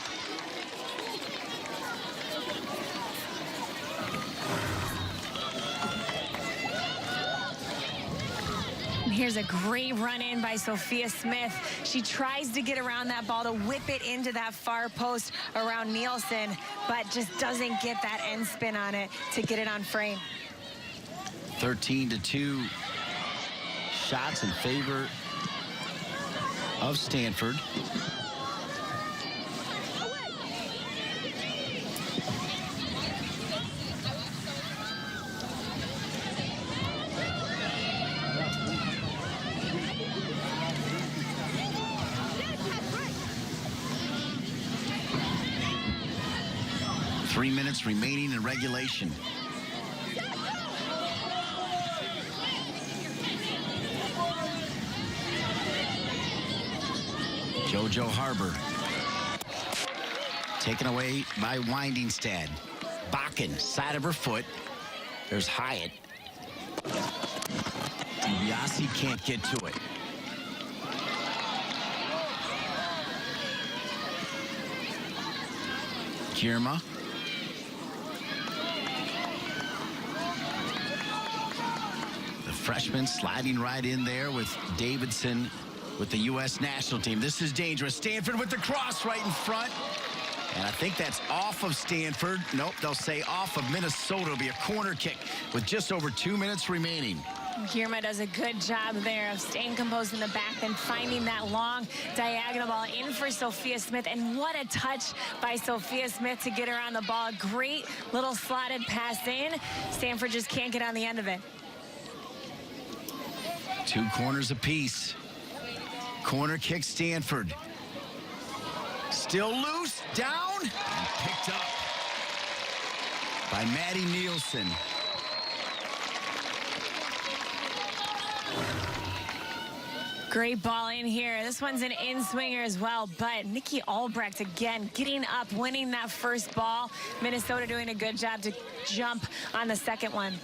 Here's a great run in by Sophia Smith. She tries to get around that ball to whip it into that far post around Nielsen, but just doesn't get that end spin on it to get it on frame. 13-2 shots in favor of Stanford. Three minutes remaining in regulation. JoJo Harbor. Taken away by Windingstad. Bakken, side of her foot. There's Hyatt. DiBiase can't get to it. Girma. The freshman sliding right in there with Davidson with the U.S. national team. This is dangerous. Stanford with the cross right in front. And I think that's off of Stanford. Nope, they'll say off of Minnesota. It'll be a corner kick with just over 2 minutes remaining. Girma does a good job there of staying composed in the back and finding that long diagonal ball in for Sophia Smith. And what a touch by Sophia Smith to get her on the ball. Great little slotted pass in. Stanford just can't get on the end of it. 2 corners apiece. Corner kick Stanford. Still loose, down, and picked up by Maddie Nielsen. Great ball in here. This one's an in-swinger as well, but Nikki Albrecht again getting up, winning that first ball. Minnesota doing a good job to jump on the second one.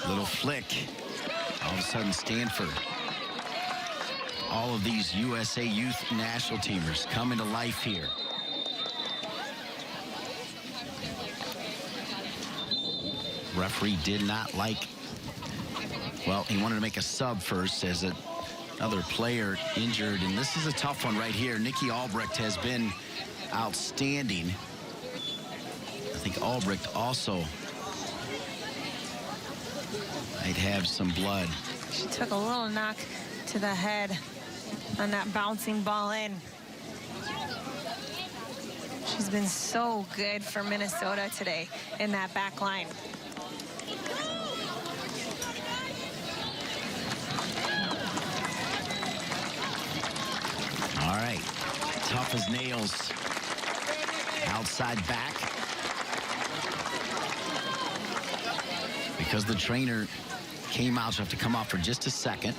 Little flick. All of a sudden, Stanford. All of these USA Youth national teamers coming to life here. Referee did not like, well, he wanted to make a sub first as another player injured, and this is a tough one right here. Nikki Albrecht has been outstanding. I think Albrecht also might have some blood. She took a little knock to the head on that bouncing ball in. She's been so good for Minnesota today in that back line. All right, tough as nails. Outside back. Because the trainer came out, so have to come out for just a second.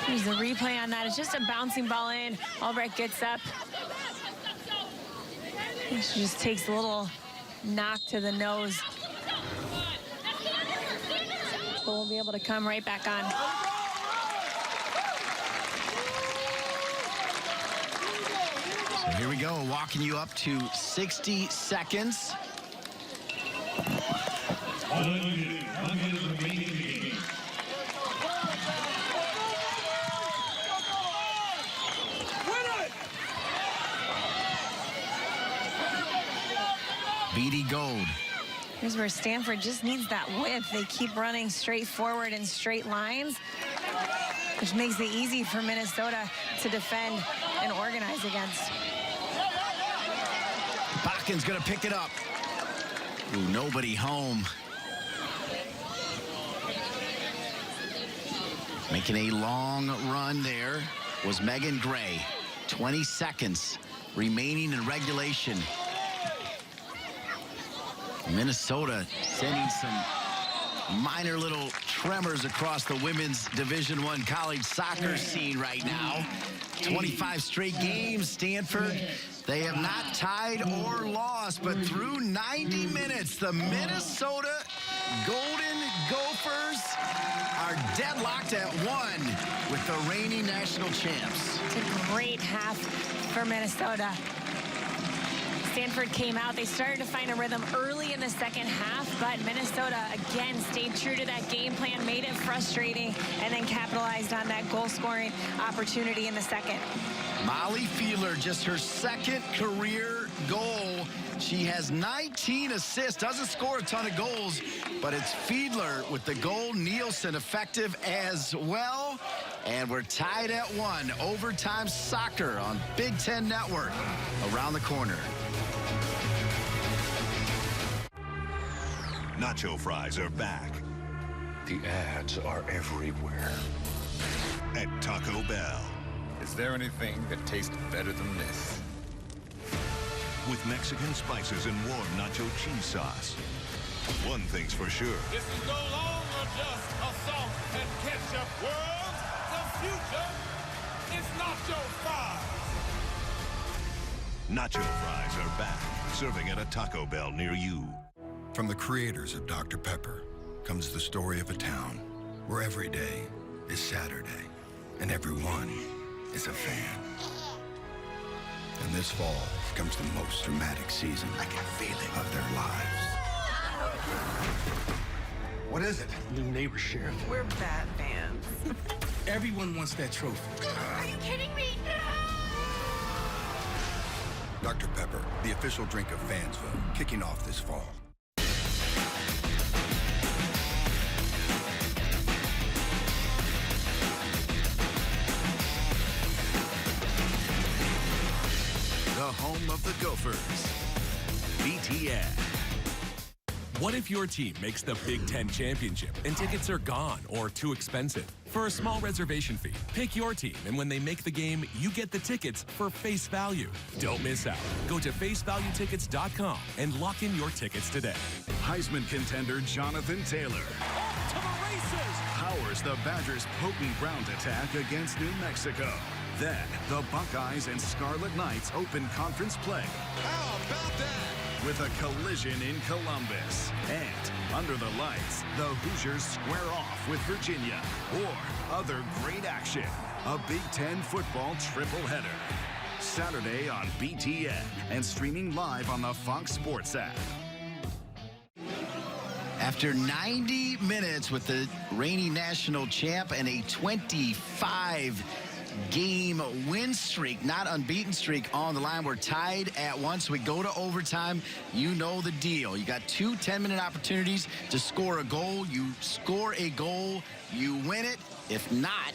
Here's the replay on that. It's just a bouncing ball in. Albrecht gets up. And she just takes a little knock to the nose. But we'll be able to come right back on. So here we go, walking you up to 60 seconds. 1 minute remaining in the game. Beatty Gold. Here's where Stanford just needs that width. They keep running straight forward in straight lines, which makes it easy for Minnesota to defend and organize against. Bakken's gonna pick it up. Ooh, nobody home. Making a long run there was Megan Gray. 20 seconds remaining in regulation. Minnesota sending some minor little tremors across the women's Division I college soccer scene right now. 25 straight games, Stanford. They have not tied or lost, but through 90 minutes, the Minnesota Golden Gophers are deadlocked at 1 with the reigning national champs. It's a great half for Minnesota. Stanford came out. They started to find a rhythm early in the second half, but Minnesota again stayed true to that game plan, made it frustrating, and then capitalized on that goal-scoring opportunity in the second. Molly Fiedler, just her second career goal. She has 19 assists, doesn't score a ton of goals, but it's Fiedler with the goal. Nielsen effective as well. And we're tied at 1. Overtime soccer on Big Ten Network around the corner. Nacho fries are back. The ads are everywhere. At Taco Bell. Is there anything that tastes better than this? With Mexican spices and warm nacho cheese sauce. One thing's for sure. This is no longer just a salt and ketchup world. The future is nacho fries. Nacho fries are back, serving at a Taco Bell near you. From the creators of Dr. Pepper comes the story of a town where every day is Saturday and everyone is a fan. And this fall comes the most dramatic season I can feel it of their lives. What is it? New neighbor sheriff. We're bad fans. Everyone wants that trophy. Are you kidding me? Dr. Pepper, the official drink of Fansville, kicking off this fall. The home of the Gophers. BTN. What if your team makes the Big Ten Championship and tickets are gone or too expensive? For a small reservation fee, pick your team, and when they make the game, you get the tickets for face value. Don't miss out. Go to facevaluetickets.com and lock in your tickets today. Heisman contender Jonathan Taylor Off to the races. powers the Badgers' potent ground attack against New Mexico. Then, the Buckeyes and Scarlet Knights open conference play. How about that? With a collision in Columbus. And, under the lights, the Hoosiers square off with Virginia. Or other great action. A Big Ten football triple-header. Saturday on BTN and streaming live on the Fox Sports app. After 90 minutes with the reigning national champ and a 25 game win streak, not unbeaten streak on the line. We're tied at 1, so we go to overtime. You know the deal. You got 2 10-minute opportunities to score a goal. You score a goal, you win it. If not,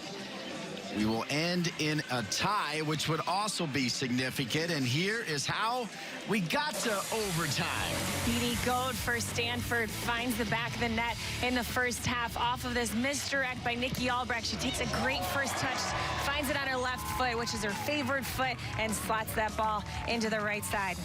we will end in a tie, which would also be significant. And here is how we got to overtime. Beanie Goad for Stanford finds the back of the net in the first half off of this misdirect by Nikki Albrecht. She takes a great first touch, finds it on her left foot, which is her favorite foot, and slots that ball into the right side.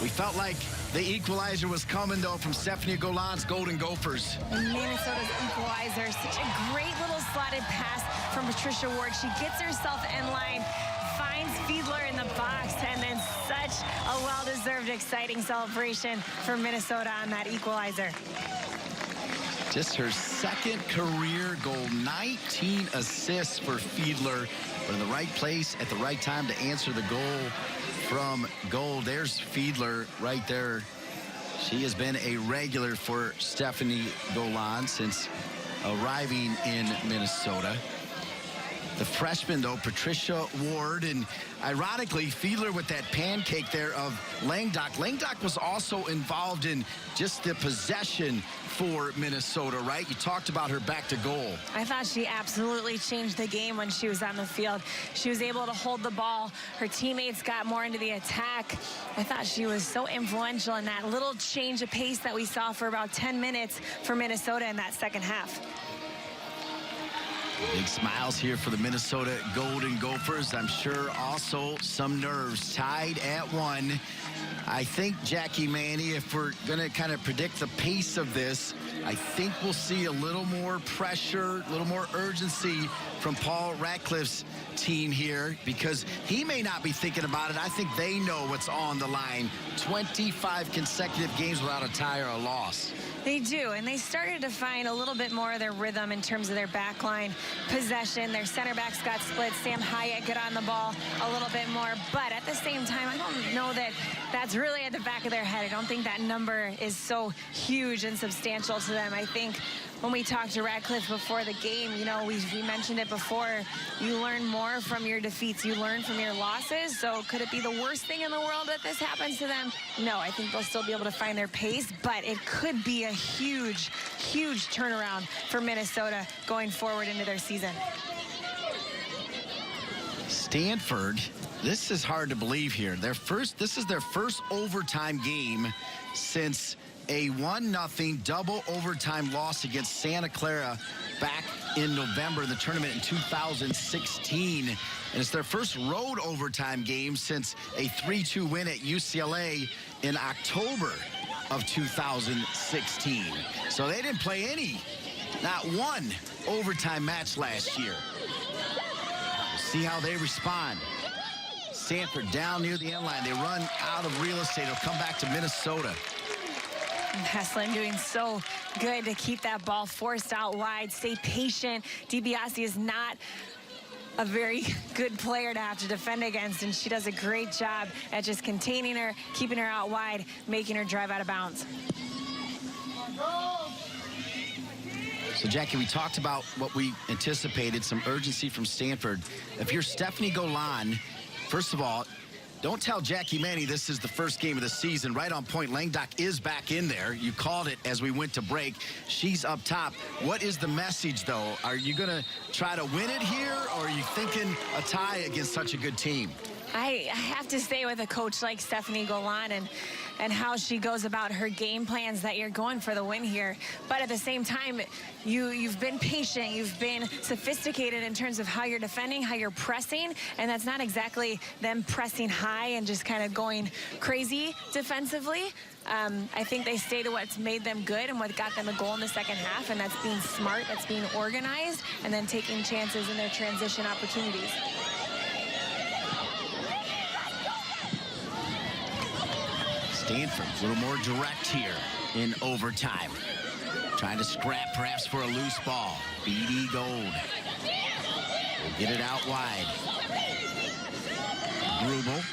We felt like the equalizer was coming, though, from Stephanie Golan's Golden Gophers. Minnesota's equalizer. Such a great little slotted pass from Patricia Ward. She gets herself in line, finds Fiedler in the box, and then such a well-deserved, exciting celebration for Minnesota on that equalizer. Just her second career goal, 19 assists for Fiedler, but in the right place at the right time to answer the goal from goal. There's Fiedler right there. She has been a regular for Stephanie Golan since arriving in Minnesota. The freshman, though, Patricia Ward, and ironically, Fiedler with that pancake there of Langdock. Langdock was also involved in just the possession for Minnesota, right? You talked about her back to goal. I thought she absolutely changed the game when she was on the field. She was able to hold the ball. Her teammates got more into the attack. I thought she was so influential in that little change of pace that we saw for about 10 minutes for Minnesota in that second half. Big smiles here for the Minnesota Golden Gophers. I'm sure also some nerves. Tied at 1. I think, Jackie Manny, if we're going to kind of predict the pace of this, I think we'll see a little more pressure, a little more urgency from Paul Ratcliffe's team here, because he may not be thinking about it. I think they know what's on the line. 25 consecutive games without a tie or a loss. They do, and they started to find a little bit more of their rhythm in terms of their backline possession. Their center backs got split. Sam Hyatt got on the ball a little bit more, but at the same time, I don't know that that's really at the back of their head. I don't think that number is so huge and substantial to them. I think when we talked to Ratcliffe before the game, you know, we mentioned it before, you learn more from your defeats. You learn from your losses. So could it be the worst thing in the world that this happens to them? No, I think they'll still be able to find their pace, but it could be a huge, huge turnaround for Minnesota going forward into their season. Stanford, this is hard to believe here. This is their first overtime game since a 1-0 double overtime loss against Santa Clara back in November in the tournament in 2016. And it's their first road overtime game since a 3-2 win at UCLA in October of 2016. So they didn't play not one overtime match last year. We'll see how they respond. Stanford down near the end line. They run out of real estate. It'll come back to Minnesota. Heslin doing so good to keep that ball forced out wide, stay patient. DiBiase is not a very good player to have to defend against, and she does a great job at just containing her, keeping her out wide, making her drive out of bounds. So, Jackie, we talked about what we anticipated, some urgency from Stanford. If you're Stephanie Golan, first of all, don't tell Jackie Manny this is the first game of the season. Right on point, Langdock is back in there. You called it as we went to break. She's up top. What is the message, though? Are you going to try to win it here, or are you thinking a tie against such a good team? I have to stay with a coach like Stephanie Golan and how she goes about her game plans, that you're going for the win here. But at the same time, you've been patient, you've been sophisticated in terms of how you're defending, how you're pressing, and that's not exactly them pressing high and just kind of going crazy defensively. I think they stay to what's made them good and what got them a goal in the second half, and that's being smart, that's being organized, and then taking chances in their transition opportunities. Stanford a little more direct here in overtime. Trying to scrap perhaps for a loose ball. BD Gold will get it out wide. Grubel.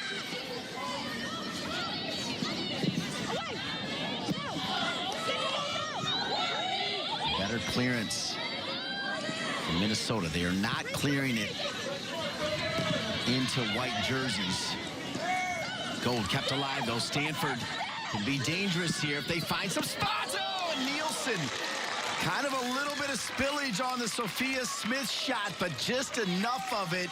Better clearance from Minnesota. They are not clearing it into white jerseys. Gold kept alive, though. Stanford can be dangerous here if they find some spots. Oh, and Nielsen. Kind of a little bit of spillage on the Sophia Smith shot, but just enough of it.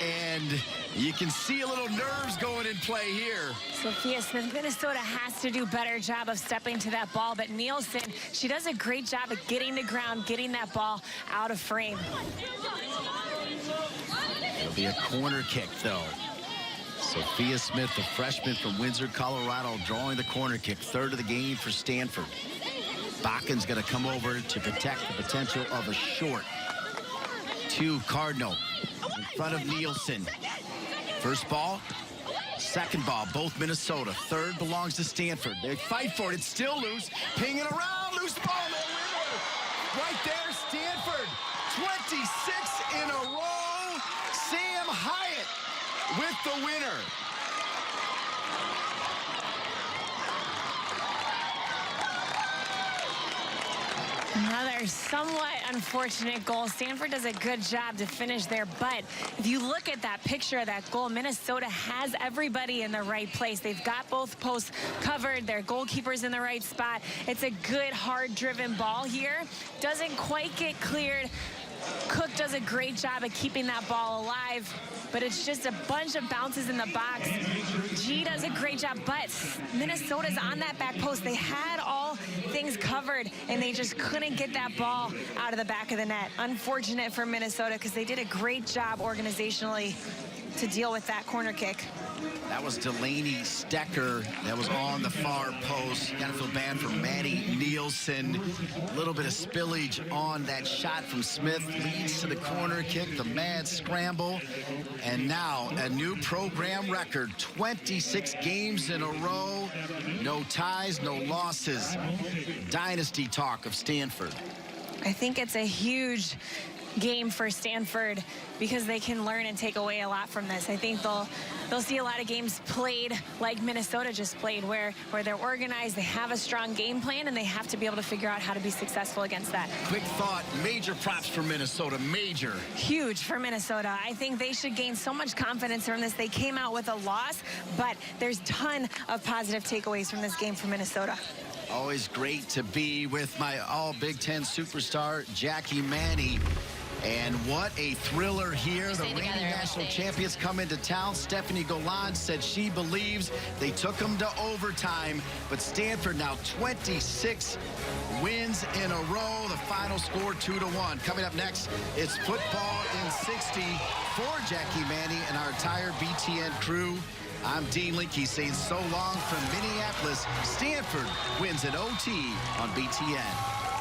And you can see a little nerves going in play here. Sophia Smith, Minnesota has to do a better job of stepping to that ball, but Nielsen, she does a great job of getting to ground, getting that ball out of frame. It'll be a corner kick, though. Sophia Smith, the freshman from Windsor, Colorado, drawing the corner kick. Third of the game for Stanford. Bakken's going to come over to protect the potential of a short. To Cardinal in front of Nielsen. First ball, second ball, both Minnesota. Third belongs to Stanford. They fight for it. It's still loose. Pinging around. Loose ball. No winner. Right there, Stanford. 26 in a row. Sam Hyatt with the winner. Another somewhat unfortunate goal. Stanford does a good job to finish there, but if you look at that picture of that goal, Minnesota has everybody in the right place. They've got both posts covered. Their goalkeeper's in the right spot. It's a good, hard-driven ball here. Doesn't quite get cleared. Cook does a great job of keeping that ball alive, but it's just a bunch of bounces in the box. G does a great job, but Minnesota's on that back post. They had all things covered, and they just couldn't get that ball out of the back of the net. Unfortunate for Minnesota because they did a great job organizationally to deal with that corner kick. That was Delaney Stecker that was on the far post. You gotta feel bad for Maddie Nielsen. A little bit of spillage on that shot from Smith leads to the corner kick, the mad scramble. And now a new program record, 26 games in a row. No ties, no losses. Dynasty talk of Stanford. I think it's a huge game for Stanford because they can learn and take away a lot from this. I think they'll see a lot of games played like Minnesota just played, where they're organized, they have a strong game plan, and they have to be able to figure out how to be successful against that. Quick thought, major props for Minnesota, major. Huge for Minnesota. I think they should gain so much confidence from this. They came out with a loss, but there's a ton of positive takeaways from this game for Minnesota. Always great to be with my all Big Ten superstar, Jackie Manny. And what a thriller here. The reigning national champions come into town. Stephanie Golan said she believes they took them to overtime. But Stanford now 26 wins in a row. The final score 2-1. Coming up next, it's football in 60 for Jackie Manny and our entire BTN crew. I'm Dean Linke saying so long from Minneapolis. Stanford wins at OT on BTN.